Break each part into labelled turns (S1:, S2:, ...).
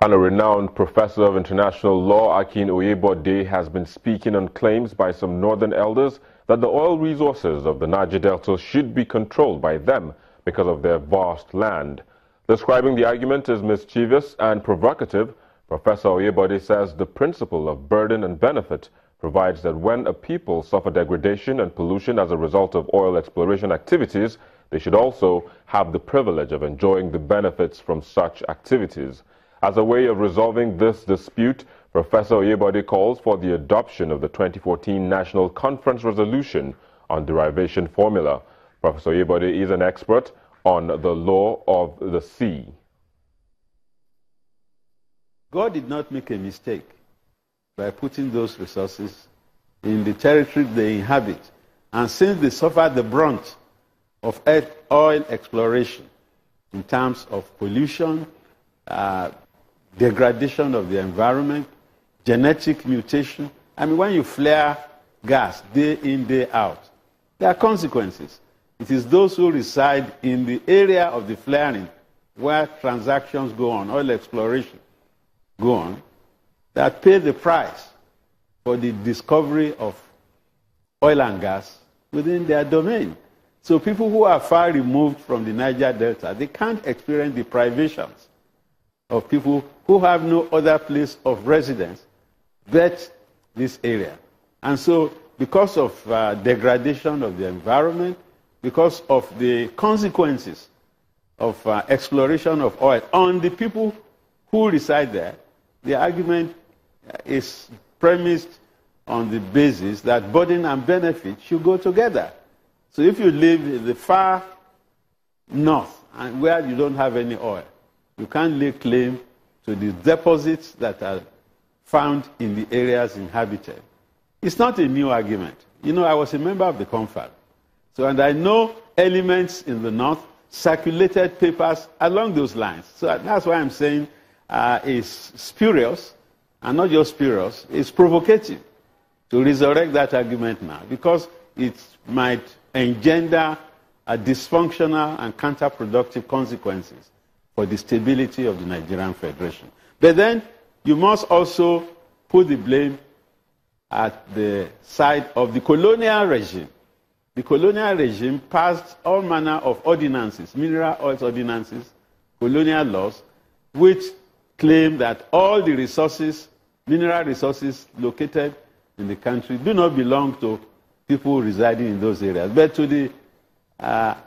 S1: And a renowned professor of international law, Oyebode, has been speaking on claims by some northern elders that the oil resources of the Niger Delta should be controlled by them because of their vast land. Describing the argument as mischievous and provocative, Professor Oyebode says the principle of burden and benefit provides that when a people suffer degradation and pollution as a result of oil exploration activities, they should also have the privilege of enjoying the benefits from such activities. As a way of resolving this dispute, Professor Oyebode calls for the adoption of the 2014 National Conference Resolution on Derivation Formula. Professor Oyebode is an expert on the law of the sea.
S2: God did not make a mistake by putting those resources in the territory they inhabit. And since they suffered the brunt of oil exploration in terms of pollution, degradation of the environment, genetic mutation. I mean, when you flare gas day in, day out, there are consequences. It is those who reside in the area of the flaring where transactions go on, oil exploration go on, that pay the price for the discovery of oil and gas within their domain. So people who are far removed from the Niger Delta, they can't experience the privations of people who have no other place of residence but this area. And so because of degradation of the environment, because of the consequences of exploration of oil on the people who reside there, the argument is premised on the basis that burden and benefit should go together. So if you live in the far north and where you don't have any oil, you can't lay claim to the deposits that are found in the areas inhabited. It's not a new argument. You know, I was a member of the CONFAD. So, and I know elements in the north circulated papers along those lines. So that's why I'm saying it's spurious, and not just spurious, it's provocative to resurrect that argument now, because it might engender a dysfunctional and counterproductive consequences for the stability of the Nigerian Federation. But then you must also put the blame at the side of the colonial regime. The colonial regime passed all manner of ordinances, mineral oil ordinances, colonial laws, which claim that all the resources, mineral resources located in the country do not belong to people residing in those areas, but to the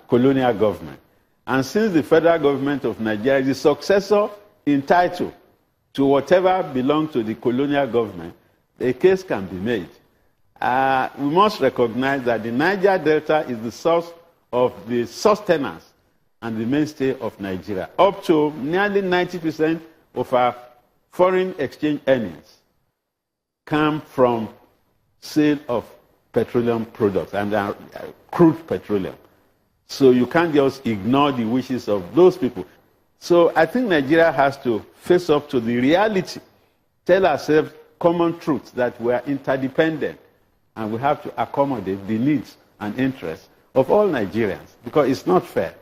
S2: colonial government. And since the federal government of Nigeria is the successor in title to whatever belonged to the colonial government, a case can be made. We must recognize that the Niger Delta is the source of the sustenance and the mainstay of Nigeria. Up to nearly 90% of our foreign exchange earnings come from sale of petroleum products and crude petroleum. So you can't just ignore the wishes of those people. So I think Nigeria has to face up to the reality, tell ourselves common truths that we are interdependent, and we have to accommodate the needs and interests of all Nigerians, because it's not fair.